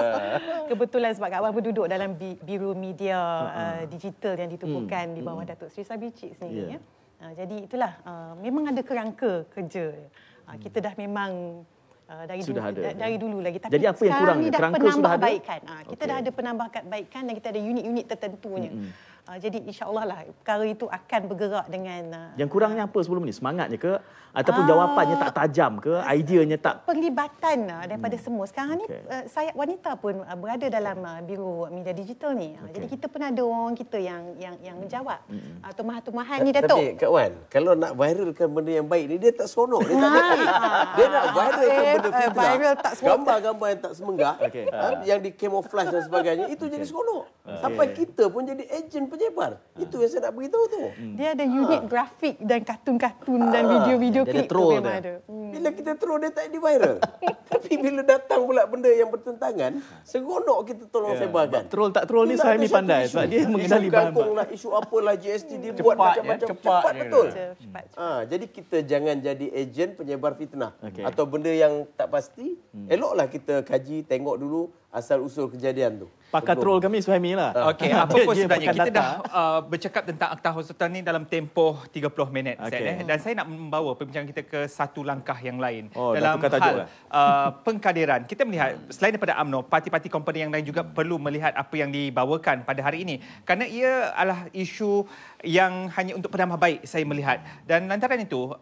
Kebetulan sebab Kak Wan berduduk dalam Biro Media Digital yang ditubuhkan di bawah Datuk Seri Sabicik sendiri. Jadi itulah, memang ada kerangka kerja. Kita dah memang dari dulu lagi. Tapi jadi apa yang kurang? Sekarang ni dah penambahbaikan. Kita dah ada penambahbaikan dan kita ada unit-unit tertentunya. Jadi insya-Allah lah perkara itu akan bergerak dengan yang kurangnya apa sebelum ni? Semangatnya ke ataupun jawapannya tak tajam ke, ideanya tak perlibatan daripada semua. Sekarang ni sayap wanita pun berada dalam Biro Media Digital ni. Jadi kita pun ada orang kita yang menjawab tumahan-tumahan ni, Datuk. Tapi Kak Wan, kalau nak viralkan benda yang baik ni dia tak seronok, dia tak jadi. Dia nak viralkan benda fitnah. Gambar-gambar yang tak semenggah, yang di camouflage dan sebagainya, itu jadi seronok. Sampai kita pun jadi ejen penyebar. Itu yang saya nak beritahu tu. Dia ada unit grafik dan kartun-kartun dan video-video klip tu memang ada. Bila kita troll dia tak jadi viral. Tapi bila datang pula benda yang bertentangan, seronok kita tolong sebarkan. Troll tak troll ni Suhaimi pandai sebab dia mengenali bahan. Isu apalah GST dia buat macam-macam cepat betul. Jadi kita jangan jadi ejen penyebar fitnah atau benda yang tak pasti. Eloklah kita kaji, tengok dulu asal usul kejadian tu. Pakar troll kami Suhaimi lah. Okey, apa pun sebenarnya kita dah bercakap tentang Atta Hasutan ni dalam tempoh 30 minit dan saya nak membawa perbincangan kita ke satu langkah yang lain dalam hal pengkaderan. Kita melihat selain daripada UMNO, parti-parti komponen yang lain juga perlu melihat apa yang dibawakan pada hari ini kerana ia adalah isu yang hanya untuk penambah baik saya melihat. Dan lantaran itu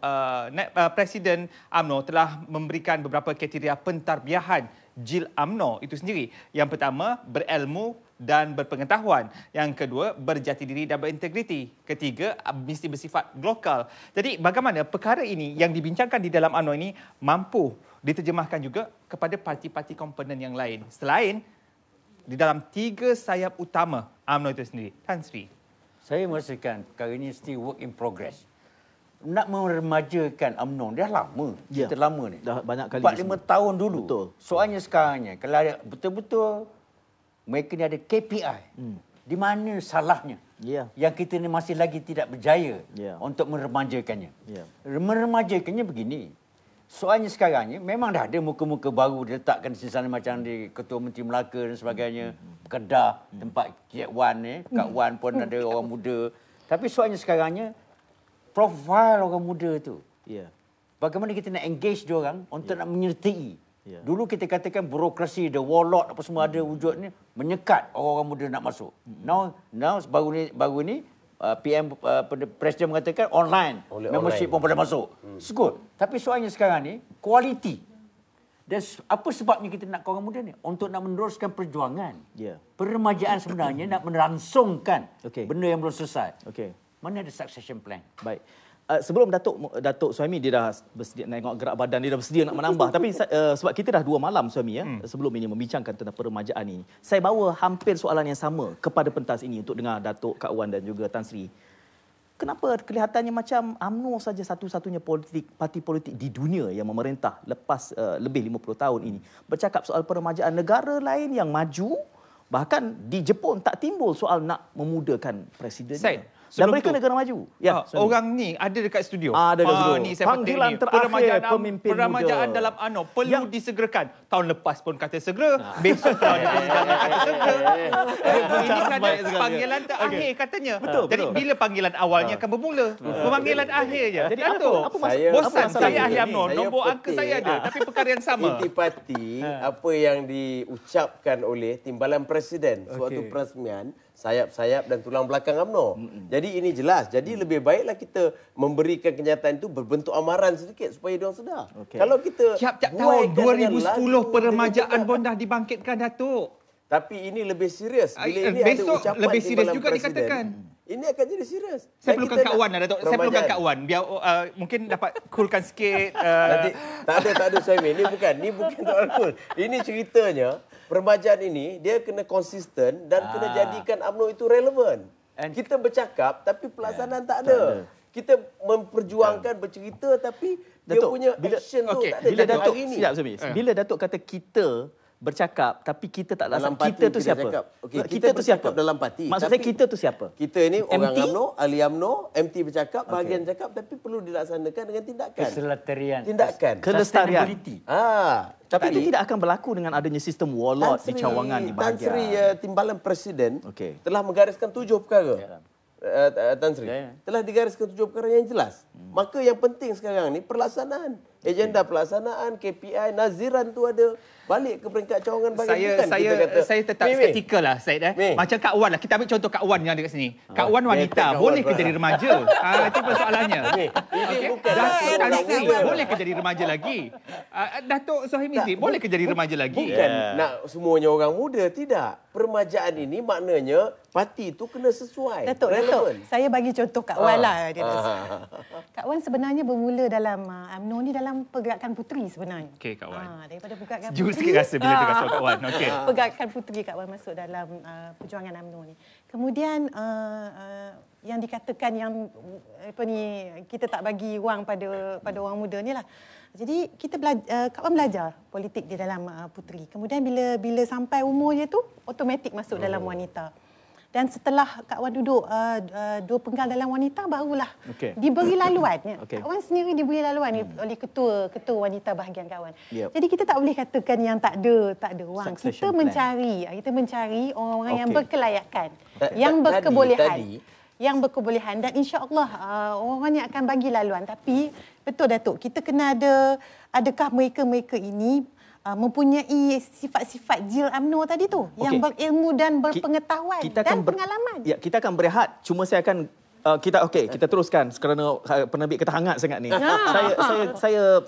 Presiden UMNO telah memberikan beberapa kriteria pentarbiahan Jil UMNO itu sendiri. Yang pertama, berilmu dan berpengetahuan. Yang kedua, berjati diri dan berintegriti. Ketiga, mesti bersifat lokal. Jadi bagaimana perkara ini yang dibincangkan di dalam UMNO ini mampu diterjemahkan juga kepada parti-parti komponen yang lain selain di dalam 3 sayap utama UMNO itu sendiri. Tan Sri. Saya merasakan perkara ini still work in progress. Nak meremajakan UMNO dah lama. Kita lama ni. Dah banyak kali. 4-5 tahun dulu. Betul. Soalnya sekarangnya kalau ada betul-betul mereka ni ada KPI. Di mana salahnya? Yang kita ni masih lagi tidak berjaya untuk meremajakannya. Meremajakannya begini. Soalnya sekarang ni memang dah ada muka-muka baru diletakkan di sana macam di Ketua Menteri Melaka dan sebagainya. Kedah, tempat Cik Wan ni, Kak Wan pun ada orang muda. Tapi soalnya sekarangnya profil orang muda tu. Ya. Bagaimana kita nak engage dia orang untuk nak menyertai. Dulu kita katakan birokrasi, the warlord apa semua ada wujud ni menyekat orang muda nak masuk. Now baru ni PM Presiden mengatakan online, membership pun pada masuk. It's good. Tapi soalnya sekarang ni quality. Dan apa sebabnya kita nak orang muda ni? Untuk nak meneruskan perjuangan. Peremajaan sebenarnya nak merangsungkan benda yang belum selesai. Mana ada succession plan? Baik. Sebelum Datuk Suhaimi, dia dah bersedia nak tengok gerak badan, dia dah bersedia nak menambah. Tapi sebab kita dah 2 malam Suhaimi sebelum ini membincangkan tentang peremajaan ini. Saya bawa hampir soalan yang sama kepada pentas ini untuk dengar Datuk, Kak Wan dan juga Tan Sri. Kenapa kelihatannya macam UMNO saja satu-satunya parti politik di dunia yang memerintah lepas lebih 50 tahun ini bercakap soal peremajaan? Negara lain yang maju, bahkan di Jepun tak timbul soal nak memudakan presidennya. Dan mereka negara maju. Orang ni ada dekat studio. Ada dekat studio. Ni saya panggilan terakhir pemimpin peremajaan muda dalam UMNO perlu disegerakan. Tahun lepas pun kata segera, besok tahun depan kata segera. Ini kan panggilan terakhir katanya. Jadi bila panggilan awalnya akan bermula? Pemanggilan akhirnya. Jadi apa bosan saya ahli UMNO, nombor angka saya ada, tapi perkara yang sama. Intipati apa yang diucapkan oleh Timbalan Presiden sewaktu peresmian sayap-sayap dan tulang belakang UMNO. Jadi ini jelas. Jadi lebih baiklah kita memberikan kenyataan itu berbentuk amaran sedikit supaya dia orang sedar. Kalau kita tiap tahun 2010 peremajaan pun dah dibangkitkan, Datuk. Tapi ini lebih serius. Bila ini besok ada ucapan lebih serius juga Presiden, dikatakan. Ini akan jadi serius. Saya perlukan Kak Wan, Datuk. Saya perlukan Kak Wan. Biar mungkin dapat coolkan sikit. Nanti, tak ada Suhaimi. Ini bukan soal cool. Ini ceritanya, peremajaan ini dia kena konsisten dan kena jadikan UMNO itu relevan. Kita bercakap tapi pelaksanaan tak ada. Kita memperjuangkan bercerita tapi dia punya action tu tak ada. Bila Datuk bila Datuk kata kita bercakap tapi kita tak laksanakan, kita tu siapa? Kita tu siapa dalam parti? Maksudnya kita tu siapa? Kita ini orang UMNO, ahli UMNO, MT bercakap, bahagian cakap tapi perlu dilaksanakan dengan tindakan. Keselestarian. Tindakan. Kelestarian. Tapi Tadi, itu tidak akan berlaku dengan adanya sistem warlord di cawangan di bahagian. Tan Sri Timbalan Presiden telah menggariskan 7 perkara. Tan Sri telah digariskan 7 perkara yang jelas. Maka yang penting sekarang ni pelaksanaan. Agenda pelaksanaan, KPI, naziran tu ada. Balik ke peringkat cawangan bahagian. Saya tetap skeptikal lah, Syed. Macam Kak Wan lah. Kita ambil contoh Kak Wan yang ada kat sini. Kak Wan wanita. Boleh ke jadi remaja? Itu persoalannya. Ini bukan boleh ke jadi remaja lagi? Datuk Suhaimi, boleh ke jadi remaja lagi? Bukan nak semuanya orang muda. Tidak. Peremajaan ini maknanya parti itu kena sesuai. Datuk, saya bagi contoh Kak Wan lah. Kak Wan sebenarnya bermula dalam UMNO ni dalam pergerakan puteri sebenarnya. Okey, Kak Wan. Daripada pergerakan puteri. Sikit rasa bila dengar soal Kak Wan. Okey. Pergerakan puteri Kak Wan masuk dalam perjuangan UMNO ni. Kemudian yang dikatakan yang kita tak bagi wang pada orang muda ni lah. Jadi kita Kak Wan belajar politik di dalam puteri. Kemudian bila sampai umurnya tu automatik masuk dalam wanita. Dan setelah Kak Wan duduk 2 penggal dalam wanita, barulah diberi laluan. Kak Wan sendiri diberi laluan oleh ketua wanita bahagian Kak Wan. Jadi kita tak boleh katakan yang tak ada wang. Kita mencari orang-orang yang berkelayakan, yang berkebolehan. Yang berkebolehan dan insya-Allah orang yang akan bagi laluan. Tapi betul Datuk, kita kena adakah mereka ini mempunyai sifat-sifat jil UMNO tadi tu yang berilmu dan berpengetahuan dan pengalaman. Ya, kita akan berehat. Cuma saya akan kita teruskan kerana penerbit kita hangat sangat ni. Saya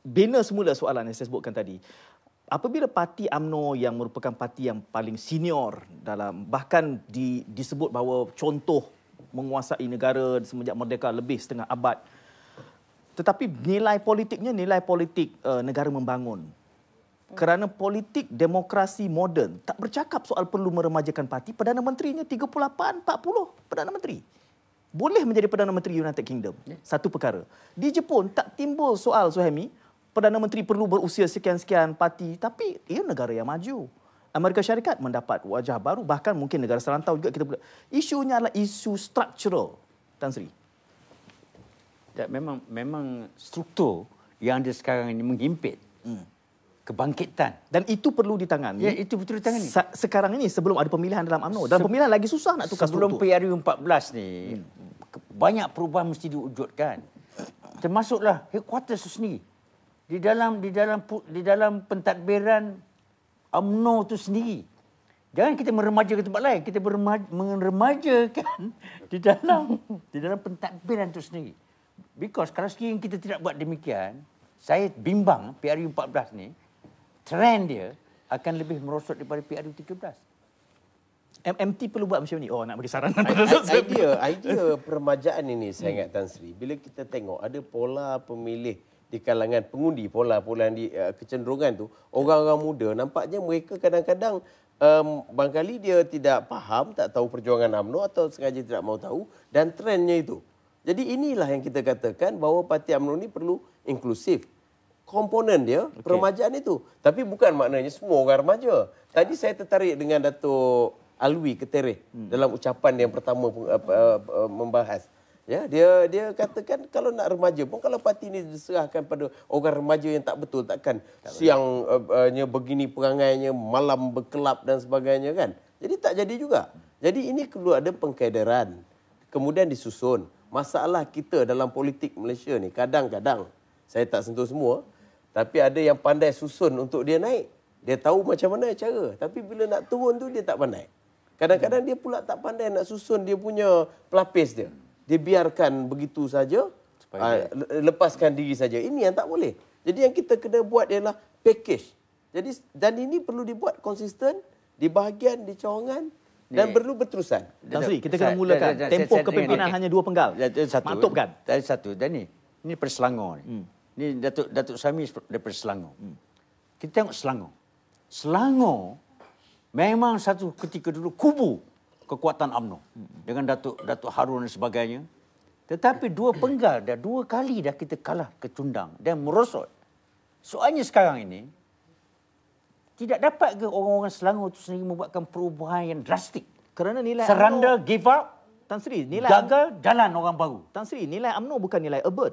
bina semula soalan yang saya sebutkan tadi. Apabila parti UMNO yang merupakan parti yang paling senior dalam, bahkan disebut bahawa contoh menguasai negara semenjak merdeka lebih setengah abad, tetapi nilai politiknya nilai politik negara membangun. Kerana politik demokrasi moden tak bercakap soal perlu meremajakan parti. Perdana Menterinya 38-40 Perdana Menteri boleh menjadi Perdana Menteri United Kingdom. Satu perkara. Di Jepun tak timbul soal, Suhaimi, Perdana Menteri perlu berusia sekian-sekian parti, tapi ia negara yang maju. Amerika Syarikat mendapat wajah baru, bahkan mungkin negara serantau juga kita boleh. Isunya adalah isu struktural, Tan Sri. Memang struktur yang ada sekarang ini menghimpit kebangkitan. Dan itu perlu ditangani. Ya, itu betul ditangani. Sekarang ini sebelum ada pemilihan dalam UMNO. Dan pemilihan lagi susah nak tukar sebelum struktur. PRU 14 ni, banyak perubahan mesti diwujudkan. Termasuklah headquarters itu sendiri. Di dalam pentadbiran UMNO itu sendiri. Jangan kita meremaja ke tempat lain, kita meremajakan di dalam pentadbiran itu sendiri. Because kalau sekiranya kita tidak buat demikian, saya bimbang PRU 14 ni trend dia akan lebih merosot daripada PRU 13. MMT perlu buat macam ni. Oh, nak bagi saranan. Idea peremajaan ini saya ingat Tan Sri, bila kita tengok ada pola pemilih di kalangan pengundi, pola-pola di kecenderungan tu, orang-orang muda nampaknya mereka kadang-kadang barangkali dia tidak faham, tak tahu perjuangan UMNO atau sengaja tidak mahu tahu dan trendnya itu. Jadi inilah yang kita katakan bahawa parti UMNO ni perlu inklusif. Komponen dia peremajaan itu. Tapi bukan maknanya semua orang remaja. Tadi saya tertarik dengan Datuk Alwi Ketereh dalam ucapan yang pertama membahas. Ya, dia katakan kalau nak remaja pun kalau parti ini diserahkan pada orang remaja yang tak betul, takkan siangnya begini perangainya, malam berkelab dan sebagainya kan. Jadi tak jadi juga. Jadi ini perlu ada pengkaderan. Kemudian disusun. Masalah kita dalam politik Malaysia ni kadang-kadang saya tak sentuh semua, tapi ada yang pandai susun untuk dia naik. Dia tahu macam mana cara, tapi bila nak turun tu dia tak pandai. Kadang-kadang dia pula tak pandai nak susun dia punya pelapis dia. Dia biarkan begitu saja, lepaskan diri saja. Ini yang tak boleh. Jadi yang kita kena buat ialah package. Jadi dan ini perlu dibuat konsisten di bahagian, di cawangan dan perlu berterusan. Tan Sri, kita kena mulakan. Tempoh kepimpinan hanya 2 penggal. Mantap kan? Satu. Dan ini daripada Selangor. Ini Datuk Sami daripada Selangor. Kita tengok Selangor. Selangor memang satu ketika dulu kubu kekuatan UMNO dengan Datuk Harun dan sebagainya. Tetapi 2 penggal dah 2 kali dah kita kalah kecundang dan merosot. Soalnya sekarang ini tidak dapat ke orang-orang Selangor itu sendiri membuatkan perubahan yang drastik? Kerana nilai surrender, give up, Tan Sri, nilai gagal, jalan orang baru. Tan Sri, nilai UMNO bukan nilai urban.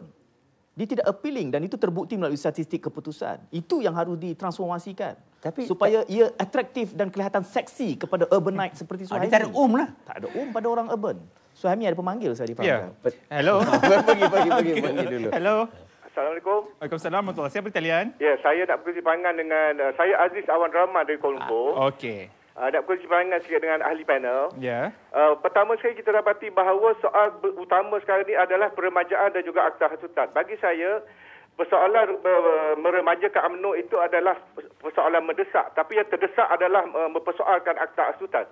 Dia tidak appealing dan itu terbukti melalui statistik keputusan. Itu yang harus ditransformasikan. Supaya ia atraktif dan kelihatan seksi kepada urbanite seperti Suhaimi. Tak ada lah. Tak ada pada orang urban. Suhaimi ada pemanggil saya difahamkan. Hello. Bagi dulu. Hello. Assalamualaikum. Waalaikumsalam warahmatullahi wabarakatuh. Siapa di talian? Ya, saya nak berkongsi pandangan dengan saya Aziz Awan Rahman dari Kuala Lumpur. Okey. Nak berkongsi pandangan sikit dengan ahli panel. Ya. Pertama sekali kita dapati bahawa soal utama sekarang ini adalah peremajaan dan juga akta hasutan. Bagi saya, persoalan meremajakan UMNO itu adalah persoalan mendesak. Tapi yang terdesak adalah mempersoalkan akta hasutan.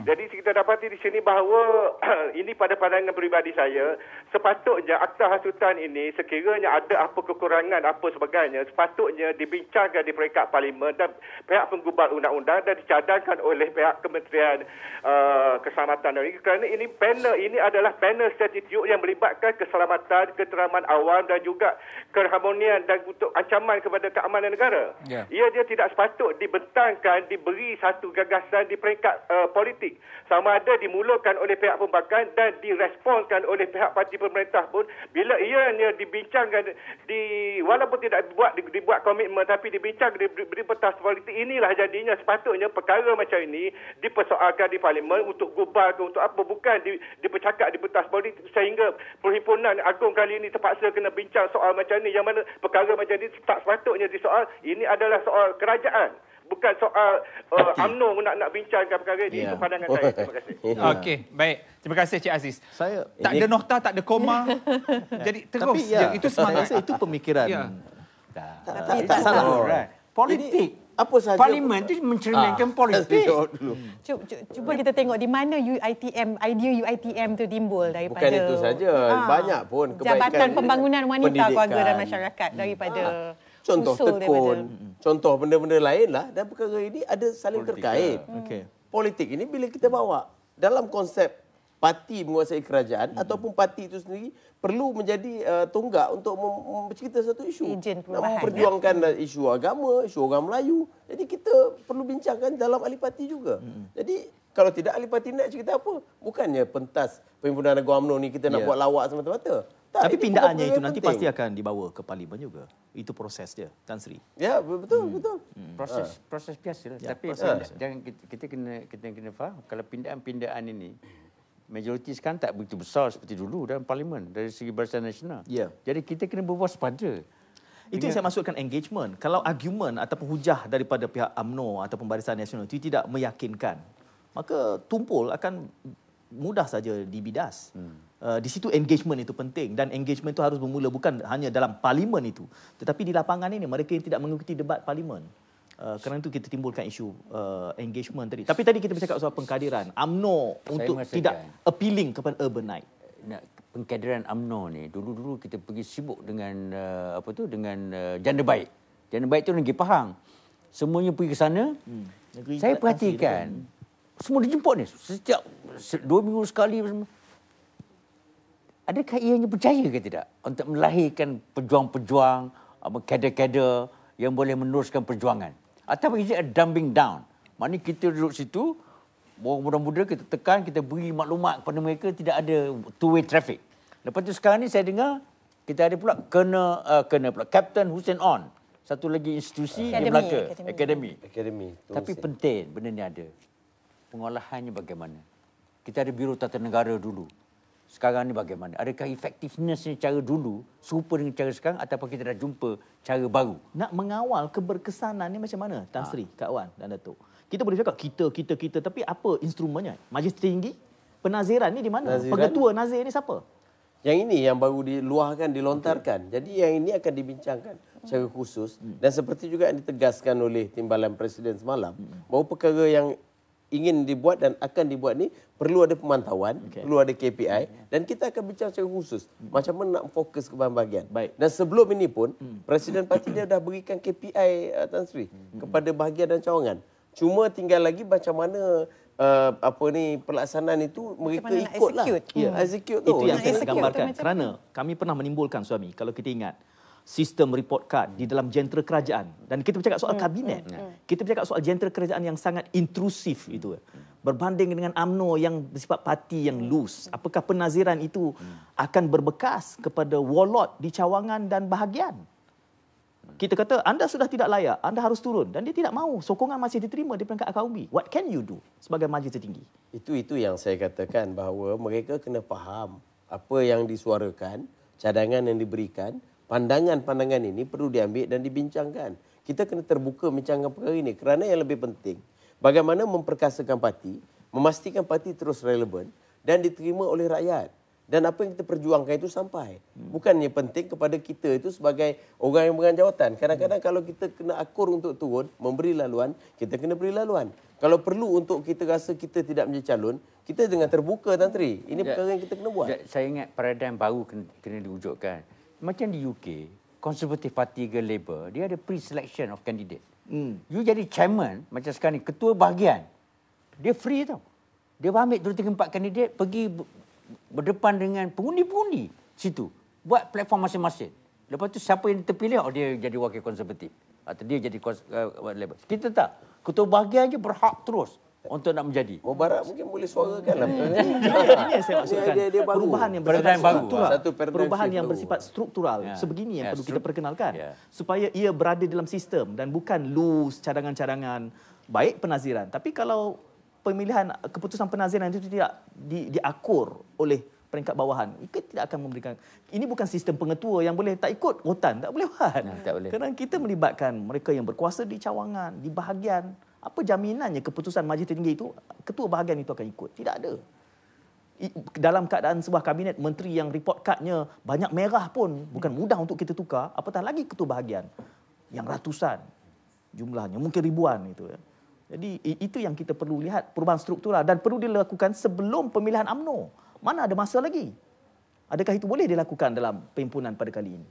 Jadi kita dapati di sini bahawa ini pada pandangan peribadi saya, sepatutnya akta hasutan ini sekiranya ada apa kekurangan apa sebagainya, sepatutnya dibincangkan di peringkat parlimen dan pihak penggubat undang-undang dan dicadangkan oleh pihak Kementerian Keselamatan. Kerana ini panel ini adalah panel statute yang melibatkan keselamatan, keteraman awam dan juga keharmonian dan untuk ancaman kepada keamanan negara. Ia dia tidak sepatut dibentangkan, diberi satu gagasan di peringkat politik. Sama ada dimulakan oleh pihak pembangkang dan diresponkan oleh pihak parti pemerintah pun bila ianya dibincangkan walaupun tidak dibuat komitmen tapi dibincang di pentas politik, inilah jadinya sepatutnya perkara macam ini dipersoalkan di parlimen untuk gubal ke untuk apa, bukan dipercakap di pentas politik sehingga Perhimpunan Agung kali ini terpaksa kena bincang soal macam ni, yang mana perkara macam ni tak sepatutnya disoal. Ini adalah soal kerajaan, bukan soal UMNO nak bincangkan perkara ini. Itu pandangan saya. Terima kasih. Okey, baik. Terima kasih Cik Aziz. Saya tak ada nokta, tak ada koma. Jadi terus je. Itu semangat. Saya rasa itu pemikiran. Tak salah. Politik. Apa sahaja parlimen itu mencerminkan politik. Cuba kita tengok di mana idea UiTM tu timbul daripada. Bukan itu saja. Banyak pun kebaikan. Jabatan Pembangunan Wanita, Keluarga dan Masyarakat daripada contoh tekun, contoh benda-benda lain lah, dan perkara ini ada saling terkait. Politik ini bila kita bawa dalam konsep parti menguasai kerajaan ataupun parti itu sendiri perlu menjadi tonggak untuk bercerita satu isu. Nak memperjuangkan isu agama, isu orang Melayu. Jadi kita perlu bincangkan dalam ahli parti juga. Jadi kalau tidak ahli parti nak cerita apa? Bukannya pentas Perhimpunan Agung UMNO ni kita nak buat lawak semata-mata. Tapi pindaannya itu nanti pasti akan dibawa ke parlimen juga. Itu proses dia, Tan Sri. Ya, betul. Proses biasa lah. Tapi jangan kita kena faham kalau pindaan-pindaan ini Majoriti sekarang tak begitu besar seperti dulu dalam parlimen dari segi Barisan Nasional. Ya. Jadi kita kena berwaspada. Itu yang saya maksudkan engagement. Kalau argument ataupun hujah daripada pihak UMNO ataupun Barisan Nasional itu tidak meyakinkan, maka tumpul akan mudah saja dibidas. Di situ engagement itu penting dan engagement itu harus bermula bukan hanya dalam parlimen itu, tetapi di lapangan ini mereka yang tidak mengikuti debat parlimen. Kerana itu kita timbulkan isu engagement tadi. Tapi tadi kita bercakap soal pengkadiran UMNO untuk tidak appealing kepada urbanite. Pengkaderan UMNO ni dulu-dulu kita pergi sibuk dengan dengan janda baik. Janda baik tu negeri Pahang. Semuanya pergi ke sana. Saya perhatikan semua dijemput ni setiap 2 minggu sekali. Adakah ianya berjaya ke tidak untuk melahirkan pejuang-pejuang, kader-kader yang boleh meneruskan perjuangan? Atau is it a dumbing down? Maknanya kita duduk situ, orang muda-muda kita tekan, kita beri maklumat kepada mereka, tidak ada two-way traffic. Lepas tu sekarang ni saya dengar, kita ada pula kena pula Captain Hussein On. Satu lagi institusi di Melaka, Akademi. Tapi penting benda ni ada. Pengolahannya bagaimana? Kita ada Biro Tata Negara dulu. Sekarang ni bagaimana? Adakah effectivenessnya cara dulu serupa dengan cara sekarang ataupun kita dah jumpa cara baru? Nak mengawal keberkesanan ni macam mana, Tan Sri, Kak Wan dan Datuk? Kita boleh cakap kita, tapi apa instrumennya? Majlis Tertinggi? Penaziran ni di mana? Pengetua Nazir ni siapa? Yang ini yang baru diluahkan, dilontarkan. Jadi yang ini akan dibincangkan secara khusus. Dan seperti juga yang ditegaskan oleh Timbalan Presiden semalam, bahawa perkara yang ingin dibuat dan akan dibuat ni perlu ada pemantauan, perlu ada KPI dan kita akan bincang secara khusus macam mana nak fokus ke bahagian. Dan sebelum ini pun Presiden Parti dia dah berikan KPI Tan Sri kepada bahagian dan cawangan. Cuma tinggal lagi macam mana pelaksanaan itu mereka ikutlah. Execute tu. Itu yang saya gambarkan. Kerana kami pernah menimbulkan suami, kalau kita ingat, sistem report card di dalam jentera kerajaan. Dan kita bercakap soal kabinet. Kita bercakap soal jentera kerajaan yang sangat intrusif itu. Berbanding dengan UMNO yang bersifat parti yang loose. Apakah penaziran itu akan berbekas kepada warlord di cawangan dan bahagian? Kita kata, anda sudah tidak layak, anda harus turun. Dan dia tidak mahu. Sokongan masih diterima di peringkat akaubi. What can you do sebagai majlis tertinggi? Itu yang saya katakan bahawa mereka kena faham apa yang disuarakan, cadangan yang diberikan. Pandangan-pandangan ini perlu diambil dan dibincangkan. Kita kena terbuka bincangkan perkara ini kerana yang lebih penting, bagaimana memperkasakan parti, memastikan parti terus relevan dan diterima oleh rakyat. Dan apa yang kita perjuangkan itu sampai. Bukannya penting kepada kita itu sebagai orang yang memegang jawatan. Kadang-kadang kalau kita kena akur untuk turun, memberi laluan, kita kena beri laluan. Kalau perlu untuk kita rasa kita tidak menjadi calon, kita dengan terbuka, Tan Sri. Ini perkara yang kita kena buat. Saya ingat paradigm baru kena diwujudkan. Macam di UK, Conservative Party ke Labour, dia ada pre-selection of candidate. You jadi chairman, macam sekarang ni, ketua bahagian, dia free tau. Dia ambil 2, 3, 4 kandidat, pergi berdepan dengan pengundi-pengundi situ. Buat platform masing-masing. Lepas tu siapa yang terpilih, dia jadi wakil konservatif. Atau dia jadi Labour. Kita tak. Ketua bahagian je berhak terus untuk nak menjadi. Mubarak mungkin boleh suarakan lah. Ini yang saya maksudkan. Perubahan yang bersifat struktural. Perubahan yang bersifat struktural. Sebegini yang perlu kita perkenalkan. Supaya ia berada dalam sistem dan bukan loose cadangan-cadangan baik penaziran. Tapi kalau pemilihan keputusan penaziran itu tidak diakur oleh peringkat bawahan, kita tidak akan memberikan. Ini bukan sistem pengetua yang boleh tak ikut rotan, tak boleh buat. Tak boleh. Kerana kita melibatkan mereka yang berkuasa di cawangan, di bahagian. Apa jaminannya keputusan majlis tertinggi itu, ketua bahagian itu akan ikut? Tidak ada. Dalam keadaan sebuah kabinet, menteri yang report cardnya banyak merah pun bukan mudah untuk kita tukar, apatah lagi ketua bahagian yang ratusan jumlahnya, mungkin ribuan itu. Jadi itu yang kita perlu lihat, perubahan struktural dan perlu dilakukan sebelum pemilihan UMNO. Mana ada masa lagi? Adakah itu boleh dilakukan dalam perhimpunan pada kali ini?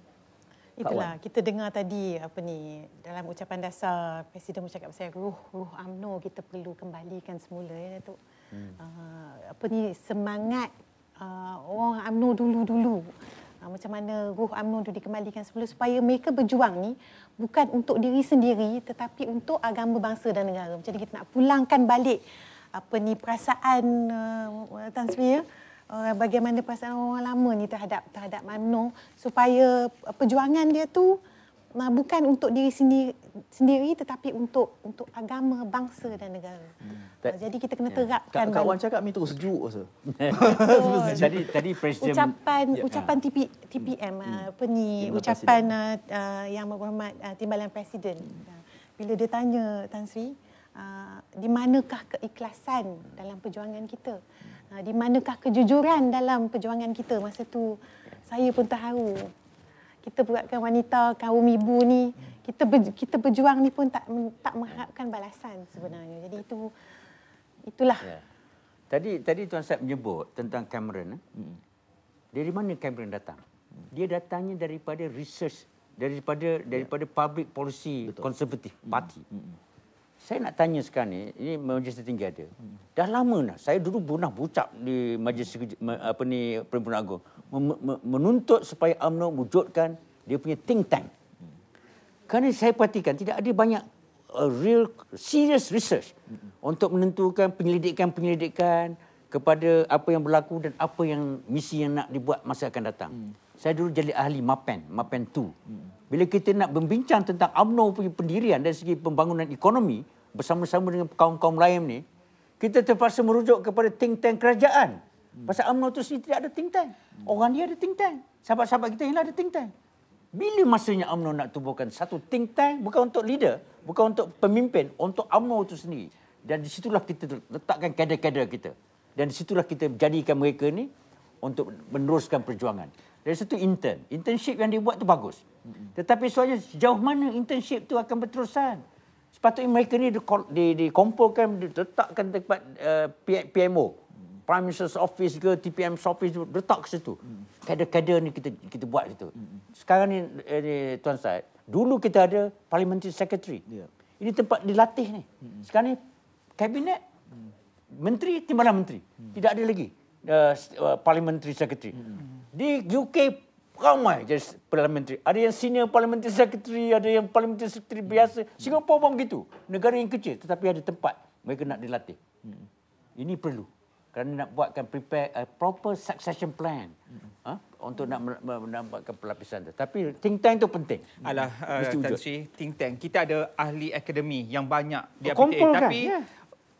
Itulah, kita dengar tadi dalam ucapan dasar Presiden bercakap pasal ruh UMNO kita perlu kembalikan semula ya Datuk. Semangat orang UMNO dulu-dulu. Macam mana ruh UMNO itu dikembalikan semula supaya mereka berjuang ni bukan untuk diri sendiri tetapi untuk agama, bangsa dan negara. Macam kita nak pulangkan balik perasaan Tan Sri ya. Bagaimana perasaan orang lama ni terhadap UMNO supaya perjuangan dia tu bukan untuk diri sendiri tetapi untuk agama, bangsa dan negara. Jadi kita kena terapkan. Kawan cakap ni terus sejuk rasa. Tadi Presiden ucapan TPM ucapan Yang Berhormat Timbalan Presiden. Bila dia tanya Tan Sri, di manakah keikhlasan dalam perjuangan kita? Di manakah kejujuran dalam perjuangan kita? Masa tu saya pun terharu. Kita buatkan wanita kaum ibu ni, kita berjuang ni pun tak mengharapkan balasan sebenarnya. Jadi itulah. Tadi Tuan Syed menyebut tentang Cameron. Dari mana Cameron datang? Dia datangnya daripada research, daripada public policy konservatif parti. Saya nak tanya sekarang ni, ini Majlis Tertinggi ada. Dah lama dah. Saya dulu pernah bucap di Majlis Perhimpunan Agung menuntut supaya UMNO wujudkan dia punya think tank. Kerana saya perhatikan tidak ada banyak real serious research untuk menentukan penyelidikan kepada apa yang berlaku dan apa yang misi yang nak dibuat masa akan datang. Saya dulu jadi ahli MAPEN 2. Bila kita nak membincang tentang UMNO punya pendirian dari segi pembangunan ekonomi bersama-sama dengan kaum-kaum lain ni, kita terpaksa merujuk kepada think tank kerajaan. Pasal UMNO tu sendiri tidak ada think tank. Orang dia ada think tank. Sahabat-sahabat kita yang ada think tank. Bila masanya UMNO nak tubuhkan satu think tank, bukan untuk leader, bukan untuk pemimpin, untuk UMNO itu sendiri. Dan di situlah kita letakkan kader-kader kita. Dan di situlah kita jadikan mereka ni untuk meneruskan perjuangan. Dari situ internship yang dibuat tu bagus. Tetapi soalnya sejauh mana internship tu akan berterusan? Sepatutnya mereka ni dikumpulkan, diletakkan tempat PMO, Prime Minister's Office ke TPM's Office, letak ke situ. Kader-kader ni kita buat situ. Sekarang ni Tuan Syed, dulu kita ada Parliamentary Secretary. Ini tempat dilatih ni. Sekarang ni Kabinet, Menteri, Timbalan Menteri. Tidak ada lagi Parliamentary Secretary. Di UK ramai jadi parliamentary. Ada yang senior parliamentary secretary, ada yang parliamentary secretary biasa. Singapura pun begitu. Negara yang kecil tetapi ada tempat mereka nak dilatih. Ini perlu. Kerana nak buatkan prepare a proper succession plan. Untuk nak mendapatkan pelapisan tu. Tapi think tank tu penting. Alah, Tan Sri, think tank. Kita ada ahli akademi yang banyak di APTA. Tapi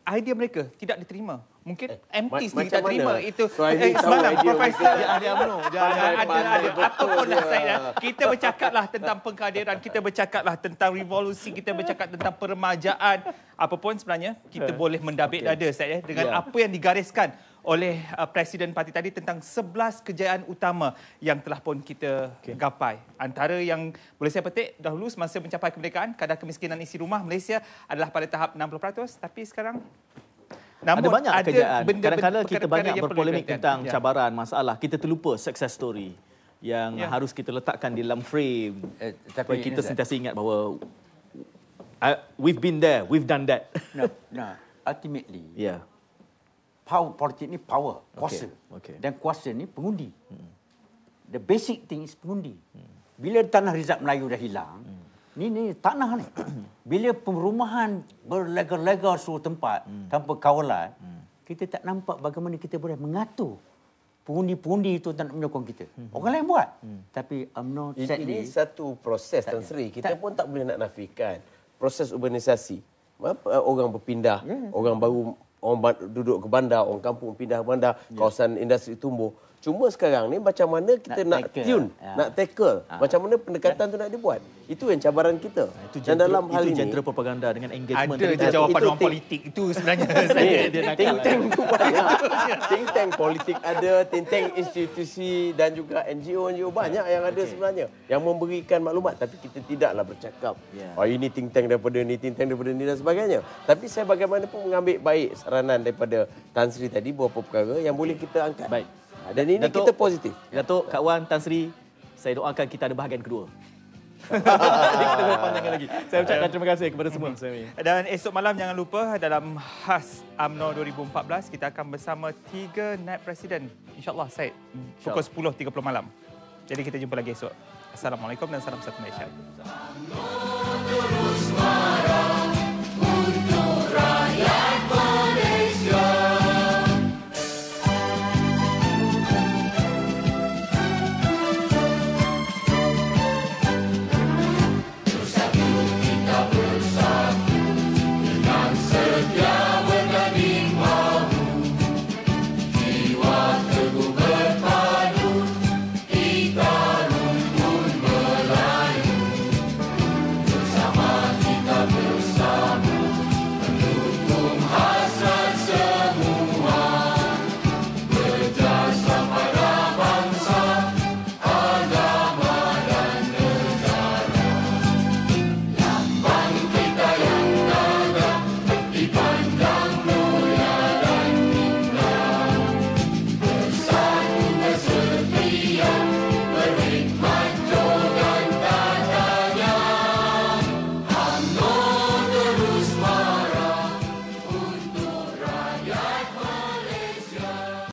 idea mereka tidak diterima. Mungkin MT sendiri tak terima itu. Semalam Profesor ahli UMNO ada apa pun lah saya. Kita bercakaplah tentang pengkaderan, kita bercakaplah tentang revolusi, kita bercakap tentang peremajaan. Apa pun sebenarnya kita boleh mendabik dada saya dengan apa yang digariskan oleh Presiden Parti tadi tentang 11 kejayaan utama yang telah pun kita gapai. Antara yang boleh saya petik dahulu semasa mencapai kemerdekaan, kadar kemiskinan isi rumah Malaysia adalah pada tahap 60%, tapi sekarang ada banyak kejayaan. Kadang-kadang kita banyak berpolemik tentang cabaran, masalah. Kita terlupa success story yang harus kita letakkan di dalam frame. Tapi kita sentiasa ingat bahawa we've been there, we've done that. Ultimately, power politik ni power, kuasa. Dan kuasa ni pengundi. The basic thing is pengundi. Bila tanah Rizab Melayu dah hilang, ni tanah ni. Bila perumahan berlega-lega seluruh tempat tanpa kawalan, kita tak nampak bagaimana kita boleh mengatur pengundi-pengundi itu tak nak menyokong kita. Orang lain buat. Tapi UMNO ini satu proses, Tan Sri. Kita pun tak boleh nak nafikan proses urbanisasi. Orang berpindah, orang baru duduk ke bandar, orang kampung pindah ke bandar, kawasan industri tumbuh. Cuma sekarang ni macam mana kita nak tune, nak tackle, macam mana pendekatan tu nak dibuat. Itu yang cabaran kita. Dan dalam hal ini, itu jentera propaganda dengan engagement. Ada jawapan orang politik itu sebenarnya. Think tank tu banyak. Think tank politik ada, think tank institusi dan juga NGO banyak yang ada sebenarnya. Yang memberikan maklumat. Tapi kita tidaklah bercakap, ini think tank daripada ni, think tank daripada ni dan sebagainya. Tapi saya bagaimanapun mengambil baik saranan daripada Tan Sri tadi, beberapa perkara yang boleh kita angkat. Baik. Dan ini Datuk, kita positif. Datuk, kawan Tan Sri, saya doakan kita ada bahagian kedua. Jadi kita boleh panjangkan lagi. Saya ucapkan terima kasih kepada semua. Dan esok malam jangan lupa dalam khas UMNO 2014 kita akan bersama 3 naib presiden. InsyaAllah Syed. Pukul 10.30 malam. Jadi kita jumpa lagi esok. Assalamualaikum dan salam satu Malaysia.